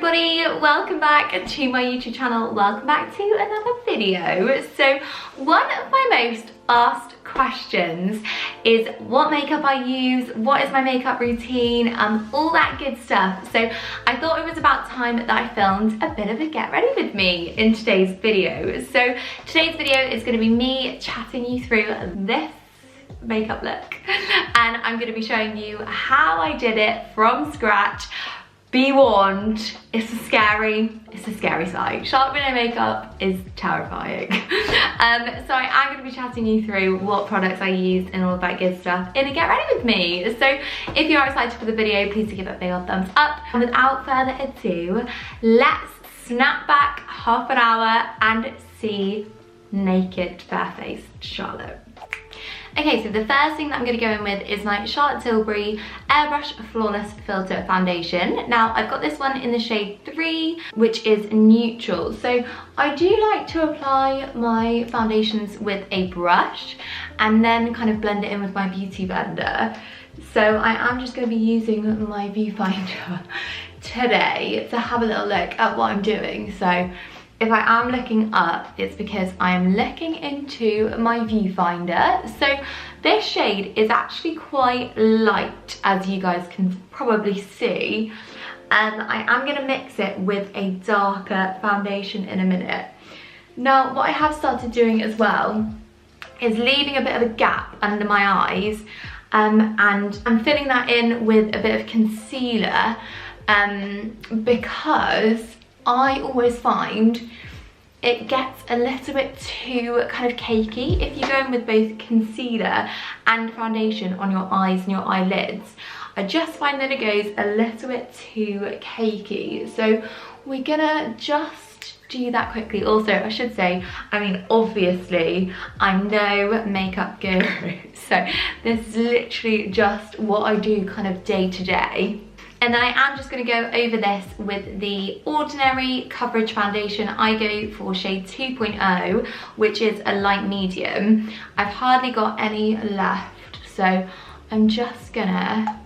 everybody, welcome back to my YouTube channel. Welcome back to another video. So one of my most asked questions is what makeup I use, what is my makeup routine, all that good stuff. So I thought it was about time that I filmed a bit of a get ready with me in today's video. So today's video is going to be me chatting you through this makeup look, and I'm going to be showing you how I did it from scratch. Be warned, it's a scary sight. Charlotte Russe makeup is terrifying. So I am going to be chatting you through what products I used and all of that good stuff in a get ready with me. So if you are excited for the video, please do give it a big old thumbs up. And without further ado, let's snap back half an hour and see naked barefaced Charlotte. Okay, so the first thing that I'm going to go in with is my Charlotte Tilbury Airbrush Flawless Filter Foundation. Now, I've got this one in the shade 3, which is neutral. So I do like to apply my foundations with a brush and then kind of blend it in with my beauty blender. So I am just going to be using my viewfinder today to have a little look at what I'm doing. So if I am looking up, it's because I'm looking into my viewfinder. So this shade is actually quite light, as you guys can probably see. And I am going to mix it with a darker foundation in a minute. Now, what I have started doing as well is leaving a bit of a gap under my eyes. And I'm filling that in with a bit of concealer because I always find it gets a little bit too kind of cakey if you go in with both concealer and foundation on your eyes and your eyelids. I just find that it goes a little bit too cakey. So we're gonna just do that quickly. Also, I should say, I mean, obviously, I'm no makeup guru. So this is literally just what I do kind of day to day. And then I am just going to go over this with the Ordinary Coverage Foundation. I go for shade 2.0, which is a light medium. I've hardly got any left, so I'm just gonna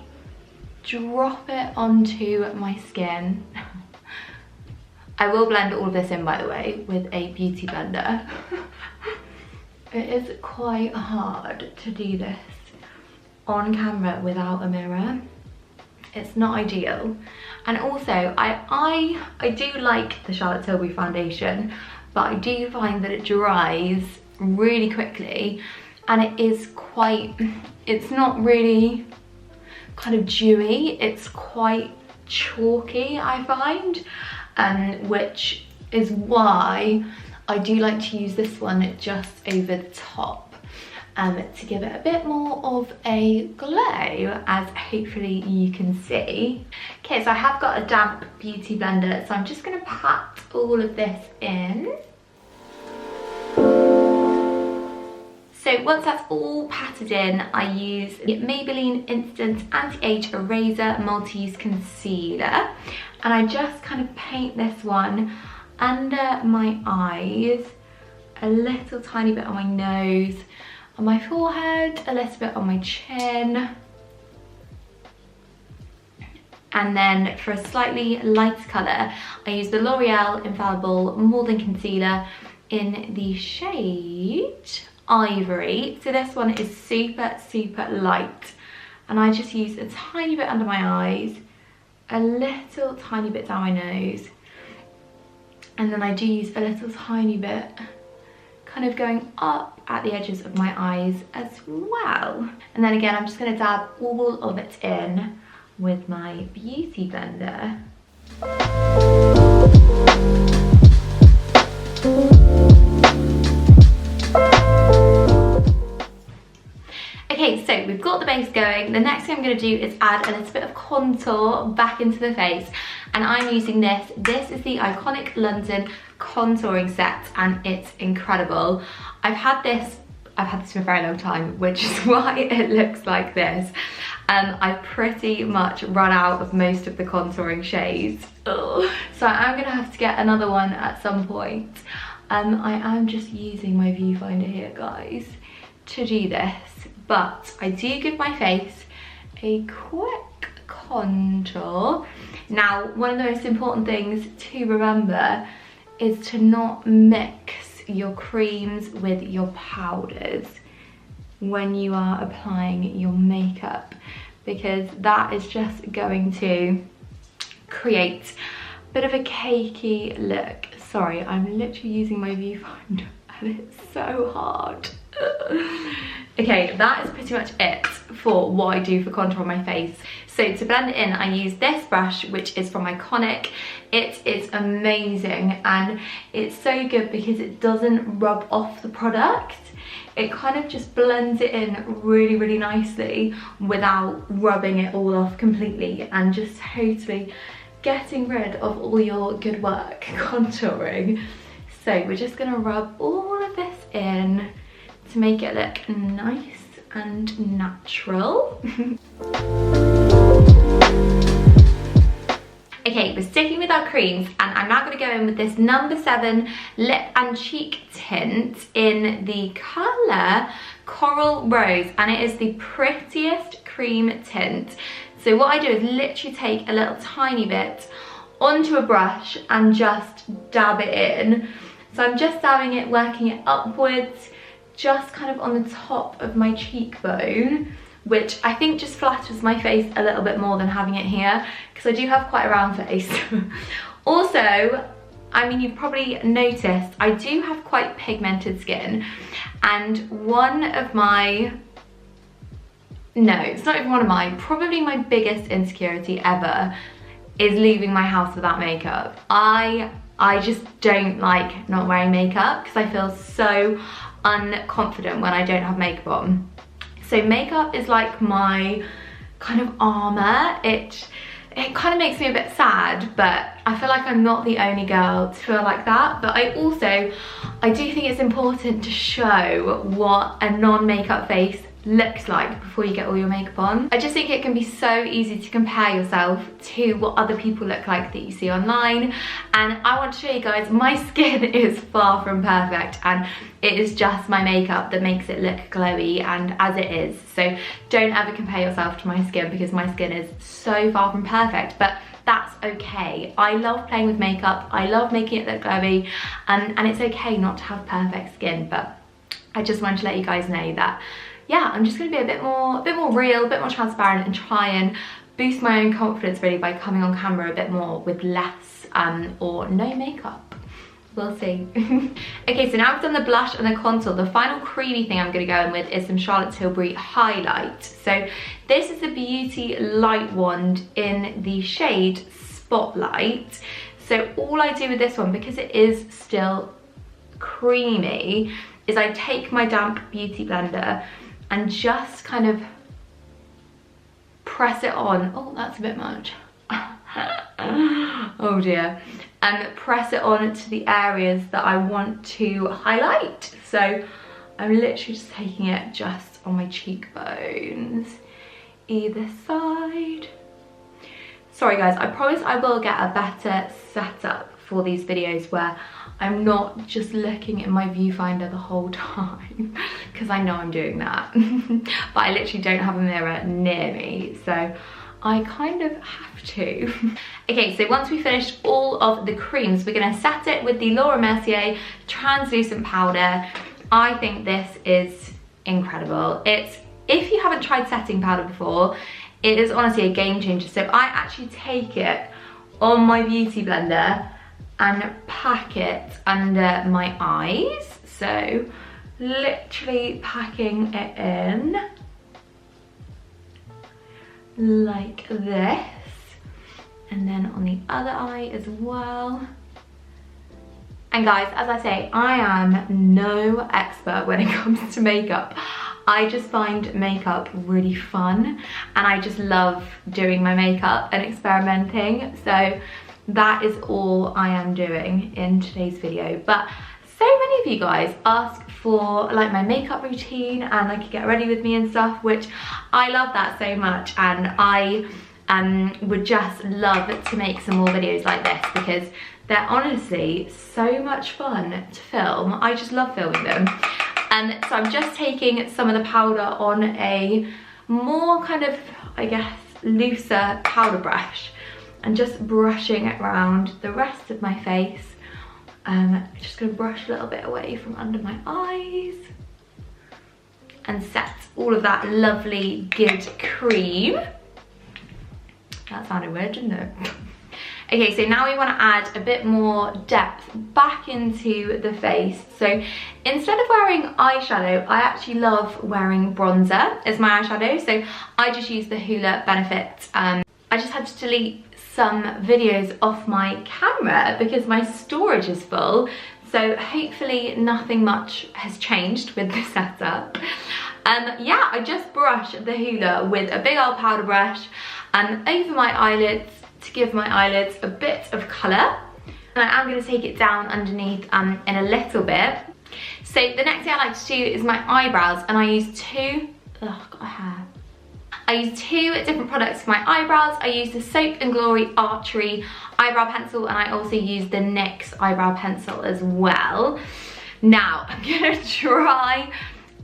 drop it onto my skin. I will blend all of this in, by the way, with a beauty blender. It is quite hard to do this on camera without a mirror. It's not ideal. And also I do like the Charlotte Tilbury foundation, but I do find that it dries really quickly, and it is quite, it's not really kind of dewy, it's quite chalky, I find, which is why I do like to use this one just over the top. To give it a bit more of a glow, as hopefully you can see. Okay, so I have got a damp beauty blender, so I'm just going to pat all of this in. So once that's all patted in, I use the Maybelline Instant Anti-Age Eraser Multi-Use Concealer, and I just kind of paint this one under my eyes, a little tiny bit on my nose, on my forehead, a little bit on my chin. And then for a slightly lighter colour, I use the L'Oreal Infallible Molding Concealer in the shade Ivory. So this one is super, super light. And I just use a tiny bit under my eyes, a little tiny bit down my nose. And then I do use a little tiny bit kind of going up at the edges of my eyes as well. And then again, I'm just going to dab all of it in with my beauty blender. Okay, so we've got the base going. The next thing I'm going to do is add a little bit of contour back into the face, and I'm using this. This is the Iconic London contouring set, and it's incredible. I've had this for a very long time, which is why it looks like this. I've pretty much run out of most of the contouring shades. Ugh. So I'm gonna have to get another one at some point. I am just using my viewfinder here, guys, to do this, but I do give my face a quick contour. Now, one of the most important things to remember is to not mix your creams with your powders when you are applying your makeup, because that is just going to create a bit of a cakey look. Sorry, I'm literally using my viewfinder and it's so hard. Okay, that is pretty much it for what I do for contour on my face. So to blend it in, I use this brush, which is from Iconic. It is amazing and it's so good because it doesn't rub off the product. It kind of just blends it in really, really nicely without rubbing it all off completely and just totally getting rid of all your good work contouring. So we're just gonna rub all of this in to make it look nice and natural. Okay, we're sticking with our creams and I'm now going to go in with this number 7 lip and cheek tint in the colour Coral Rose, and it is the prettiest cream tint. So what I do is literally take a little tiny bit onto a brush and just dab it in. So I'm just dabbing it, working it upwards, just kind of on the top of my cheekbone, which I think just flatters my face a little bit more than having it here, because I do have quite a round face. Also, I mean, you've probably noticed, I do have quite pigmented skin, and one of my, no, it's not even one of mine, probably my biggest insecurity ever is leaving my house without makeup. I just don't like not wearing makeup because I feel so unconfident when I don't have makeup on. So makeup is like my kind of armor. It kind of makes me a bit sad, but I feel like I'm not the only girl to feel like that. But I do think it's important to show what a non-makeup face looks like before you get all your makeup on. I just think it can be so easy to compare yourself to what other people look like that you see online, and I want to show you guys my skin is far from perfect and it is just my makeup that makes it look glowy and as it is. So don't ever compare yourself to my skin because my skin is so far from perfect, but that's okay. I love playing with makeup, I love making it look glowy, and it's okay not to have perfect skin. But I just wanted to let you guys know that yeah, I'm just gonna be a bit more real, a bit more transparent, and try and boost my own confidence really by coming on camera a bit more with less or no makeup. We'll see. Okay, so now I've done the blush and the contour. The final creamy thing I'm gonna go in with is some Charlotte Tilbury highlight. So this is the Beauty Light Wand in the shade Spotlight. So all I do with this one, because it is still creamy, is I take my damp beauty blender and just kind of press it on. Oh, that's a bit much. Oh dear. And press it on to the areas that I want to highlight. So I'm literally just taking it just on my cheekbones, either side. Sorry guys, I promise I will get a better setup for these videos where I'm not just looking in my viewfinder the whole time, because I know I'm doing that. But I literally don't have a mirror near me, so I kind of have to. Okay, so once we finished all of the creams, we're gonna set it with the Laura Mercier translucent powder. I think this is incredible. If you haven't tried setting powder before, it is honestly a game changer. So I actually take it on my beauty blender and pack it under my eyes. So literally packing it in like this, and then on the other eye as well. And guys, as I say, I am no expert when it comes to makeup. I just find makeup really fun and I just love doing my makeup and experimenting. So that is all I am doing in today's video. But so many of you guys ask for like my makeup routine and like you get ready with me and stuff, which I love that so much, and I would just love to make some more videos like this because they're honestly so much fun to film. I just love filming them. So I'm just taking some of the powder on a more kind of, I guess, looser powder brush and just brushing around the rest of my face. Just gonna brush a little bit away from under my eyes and set all of that lovely good cream. That sounded weird, didn't it? Okay, so now we want to add a bit more depth back into the face. So instead of wearing eyeshadow, I actually love wearing bronzer as my eyeshadow. So I just use the Hoola Benefit. I just had to delete some videos off my camera because my storage is full. So hopefully nothing much has changed with the setup. Yeah, I just brushed the Hoola with a big old powder brush over my eyelids to give my eyelids a bit of colour. And I am going to take it down underneath in a little bit. So the next thing I like to do is my eyebrows, and I use two, I've got a hair. I use two different products for my eyebrows. I use the Soap and Glory Archery eyebrow pencil, and I also use the NYX eyebrow pencil as well. Now I'm going to try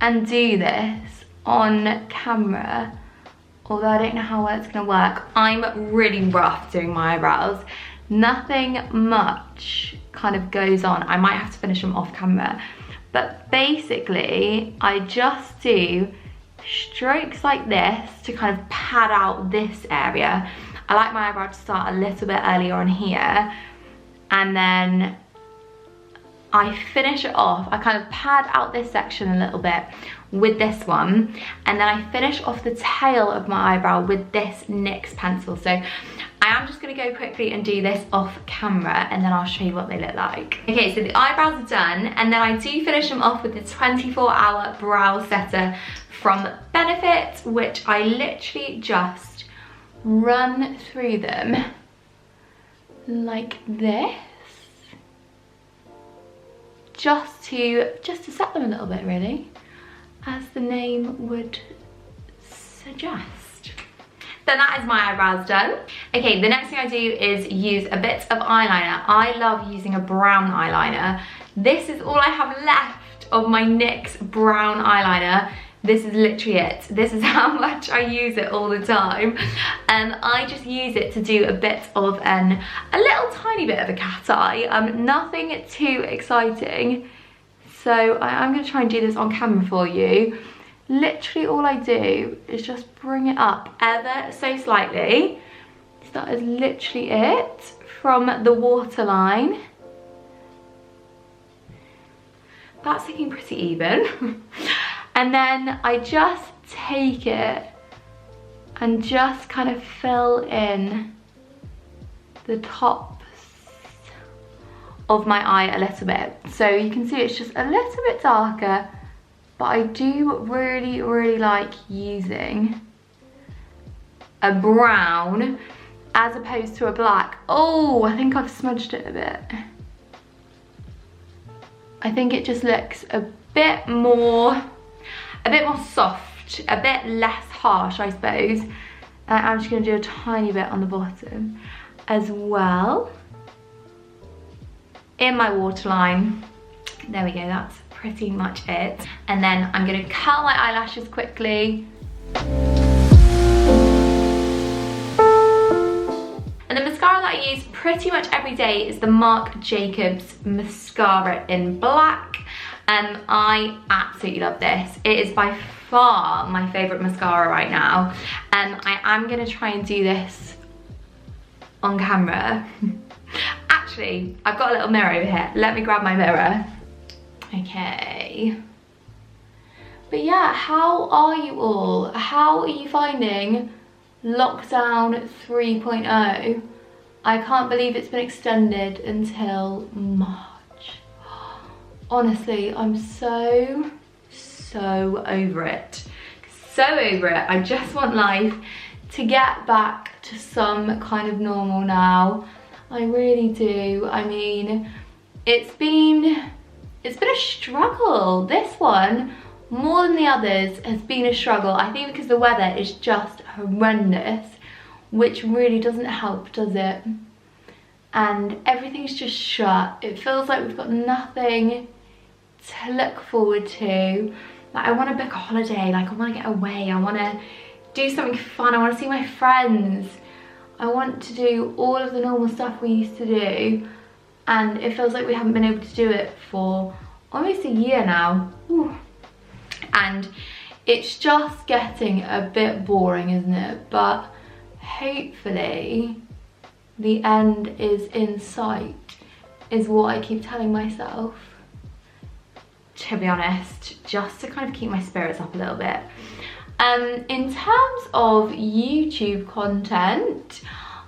and do this on camera, although I don't know how well it's gonna work. I'm really rough doing my eyebrows. Nothing much kind of goes on. I might have to finish them off camera. But basically, I just do strokes like this to kind of pad out this area. I like my eyebrow to start a little bit earlier on here. And then I finish it off. I kind of pad out this section a little bit with this one, and then I finish off the tail of my eyebrow with this NYX pencil. So I am just going to go quickly and do this off camera, and then I'll show you what they look like. Okay, so the eyebrows are done, and then I do finish them off with the 24-hour brow setter from Benefit, which I literally just run through them like this, just to set them a little bit, really, as the name would suggest. Then that is my eyebrows done. Okay, the next thing I do is use a bit of eyeliner. I love using a brown eyeliner. This is all I have left of my NYX brown eyeliner. This is literally it. This is how much I use it all the time. I just use it to do a bit of a little tiny bit of a cat eye. Nothing too exciting. So I'm gonna try and do this on camera for you. Literally all I do is just bring it up ever so slightly. So that is literally it from the waterline. That's looking pretty even. And then I just take it and just kind of fill in the tops of my eye a little bit. So you can see it's just a little bit darker, but I do really, really like using a brown as opposed to a black. Oh, I think I've smudged it a bit. I think it just looks a bit more soft, a bit less harsh, I suppose. I'm just gonna do a tiny bit on the bottom as well, in my waterline. There we go, that's pretty much it. And then I'm gonna curl my eyelashes quickly. And the mascara that I use pretty much every day is the Marc Jacobs mascara in black. I absolutely love this. It is by far my favourite mascara right now. I am going to try and do this on camera. Actually, I've got a little mirror over here. Let me grab my mirror. Okay. But yeah, how are you all? How are you finding lockdown 3.0? I can't believe it's been extended until March. Honestly, I'm so over it. So over it. I just want life to get back to some kind of normal now. I really do. I mean, it's been a struggle. This one, more than the others, has been a struggle. I think because the weather is just horrendous, which really doesn't help, does it? And everything's just shut. It feels like we've got nothing to look forward to. Like, I want to book a holiday, like I want to get away, I want to do something fun. I want to see my friends. I want to do all of the normal stuff we used to do, and it feels like we haven't been able to do it for almost a year now. Ooh. And it's just getting a bit boring, isn't it? But hopefully the end is in sight, is what I keep telling myself, to be honest, just to kind of keep my spirits up a little bit. In terms of YouTube content,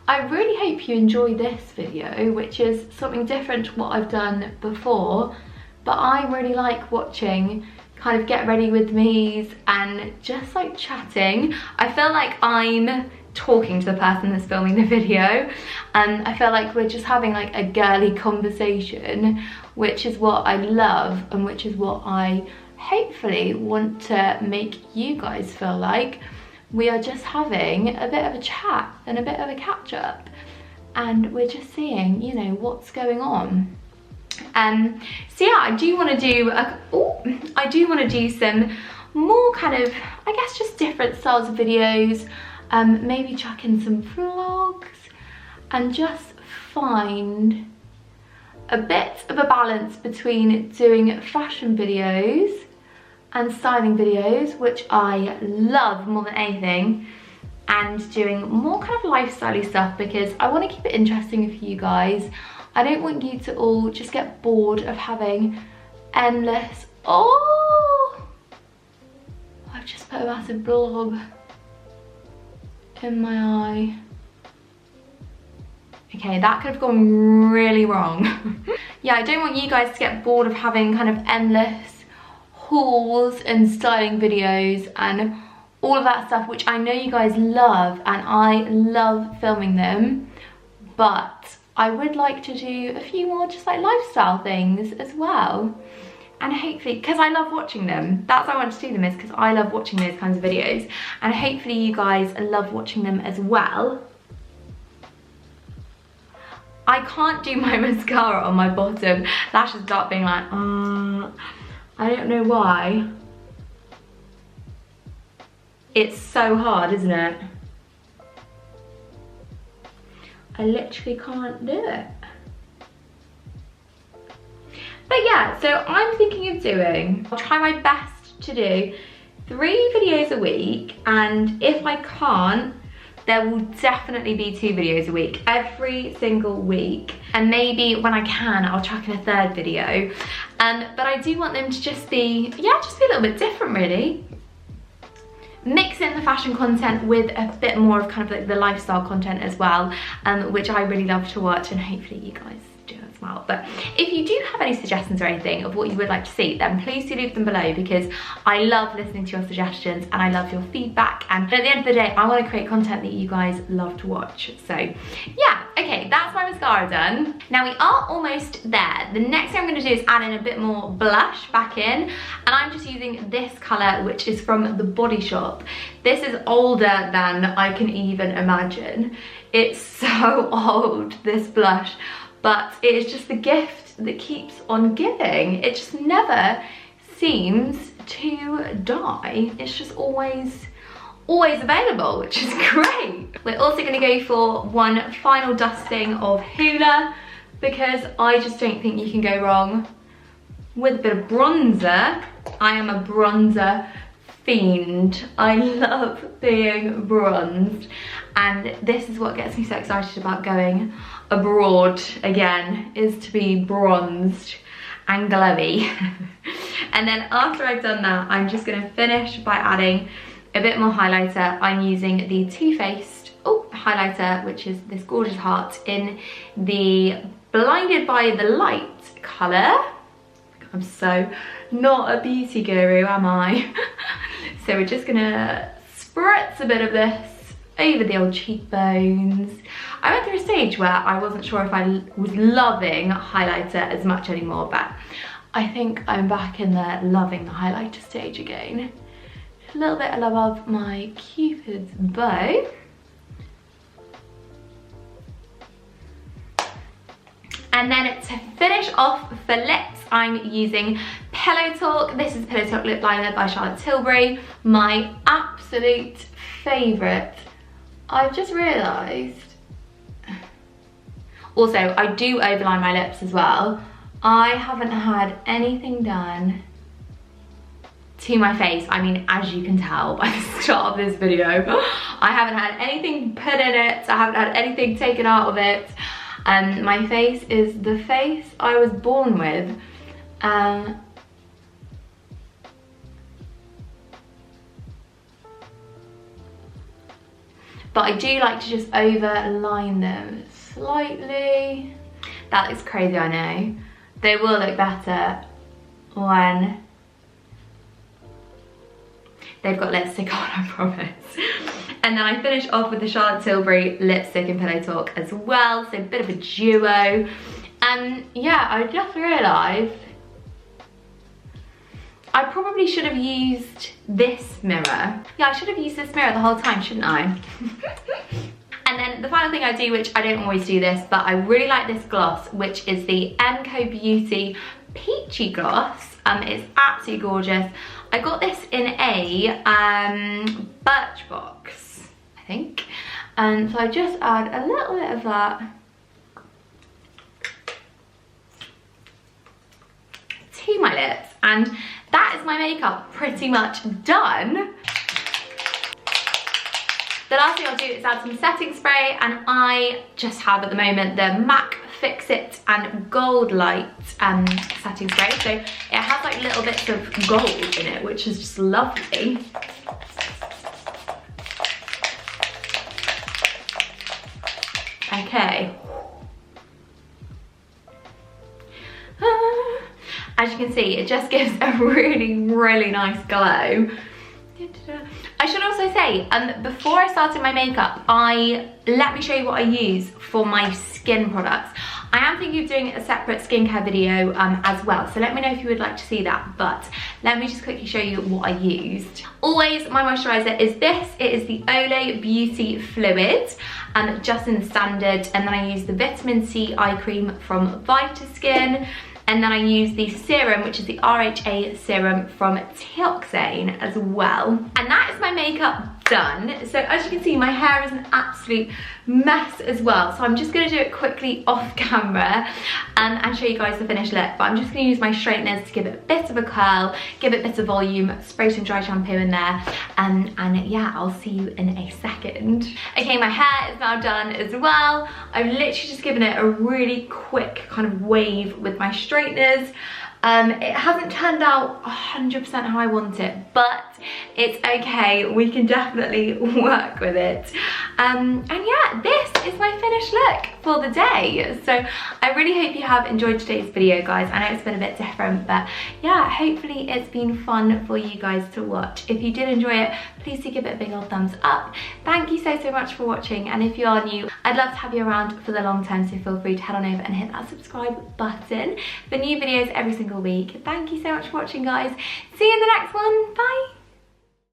I really hope you enjoy this video, which is something different to what I've done before, but I really like watching kind of get ready with me's and just like chatting. I feel like I'm talking to the person that's filming the video, and I feel like we're just having like a girly conversation, which is what I love and which is what I hopefully want to make you guys feel like. We are just having a bit of a chat and a bit of a catch up, and we're just seeing, you know, what's going on. So yeah, I do want to do some more kind of, I guess, just different styles of videos, maybe chuck in some vlogs, and just find a bit of a balance between doing fashion videos and styling videos, which I love more than anything, and doing more kind of lifestyle-y stuff, because I want to keep it interesting for you guys. I don't want you to all just get bored of having endless, oh, I've just put a massive blob in my eye. Okay, that could have gone really wrong. Yeah, I don't want you guys to get bored of having kind of endless hauls and styling videos and all of that stuff, which I know you guys love, and I love filming them, but I would like to do a few more just like lifestyle things as well. And hopefully, because I love watching them, that's why I want to do them, is because I love watching those kinds of videos, and hopefully you guys love watching them as well. I can't do my mascara on my bottom lashes without being like, I don't know why. It's so hard, isn't it? I literally can't do it. But yeah, so I'm thinking of doing, I'll try my best to do 3 videos a week, and if I can't, there will definitely be 2 videos a week, every single week. And maybe when I can, I'll chuck in a 3rd video. But I do want them to just be, yeah, just be a little bit different really. Mix in the fashion content with a bit more of kind of like the lifestyle content as well, which I really love to watch, and hopefully you guys do as well. But if you do have any suggestions or anything of what you would like to see, then please do leave them below, because I love listening to your suggestions and I love your feedback, and at the end of the day I want to create content that you guys love to watch. So yeah, okay, that's my mascara done. Now we are almost there. The next thing I'm going to do is add in a bit more blush back in, and I'm just using this colour, which is from the Body Shop. This is older than I can even imagine. It's so old, this blush, but it is just the gift that keeps on giving. It just never seems to die. It's just always available, which is great. We're also going to go for one final dusting of Hoola, because I just don't think you can go wrong with a bit of bronzer. I am a bronzer fiend. I love being bronzed, and this is what gets me so excited about going abroad again, is to be bronzed and glowy. And then after I've done that, I'm just going to finish by adding a bit more highlighter. I'm using the Too Faced highlighter, which is this gorgeous heart in the Blinded by the Light colour. I'm so not a beauty guru, am I? So we're just gonna spritz a bit of this over the old cheekbones. I went through a stage where I wasn't sure if I was loving highlighter as much anymore, but I think I'm back in the loving the highlighter stage again. A little bit above my Cupid's bow. And then to finish off for lips, I'm using Pillow Talk. This is Pillow Talk Lip Liner by Charlotte Tilbury, my absolute favourite, I've just realised. Also, I do overline my lips as well. I haven't had anything done to my face. I mean, as you can tell by the start of this video, I haven't had anything put in it. I haven't had anything taken out of it. My face is the face I was born with. But I do like to just overline them slightly. That looks crazy, I know. They will look better when they've got lipstick on, I promise. And then I finish off with the Charlotte Tilbury lipstick in Pillow Talk as well, so a bit of a duo. And yeah, I just realised I probably should have used this mirror. Yeah, I should have used this mirror the whole time, shouldn't I? And then the final thing I do, which I don't always do this, but I really like this gloss, which is the Emco Beauty Peachy Gloss. It's absolutely gorgeous. I got this in a Birchbox, I think. And so I just add a little bit of that to my lips. And that is my makeup pretty much done. The last thing I'll do is add some setting spray, and I just have at the moment the MAC Fix It and Gold Light setting spray. So it has like little bits of gold in it, which is just lovely. Okay. As you can see, it just gives a really, really nice glow. I should also say, before I started my makeup, let me show you what I use for my skin products. I am thinking of doing a separate skincare video as well, so let me know if you would like to see that, but let me just quickly show you what I used. Always, my moisturiser is this. It is the Olay Beauty Fluid, just in the standard, and then I use the Vitamin C Eye Cream from Vitaskin. And then I use the serum, which is the RHA serum from Teoxane as well. And that is my makeup done. So as you can see, my hair is an absolute mess as well. So I'm just gonna do it quickly off camera and show you guys the finished look. But I'm just gonna use my straighteners to give it a bit of a curl, give it a bit of volume, spray some dry shampoo in there. And yeah, I'll see you in a second. Okay, my hair is now done as well. I've literally just given it a really quick kind of wave with my straighteners. It hasn't turned out 100% how I want it, but it's okay. We can definitely work with it. And yeah, this is my finished look for the day. So I really hope you have enjoyed today's video, guys. I know it's been a bit different, but yeah, hopefully it's been fun for you guys to watch. If you did enjoy it, please do give it a big old thumbs up. Thank you so much for watching, and if you are new, I'd love to have you around for the long term, so feel free to head on over and hit that subscribe button for new videos every single week. Thank you so much for watching, guys. See you in the next one. Bye.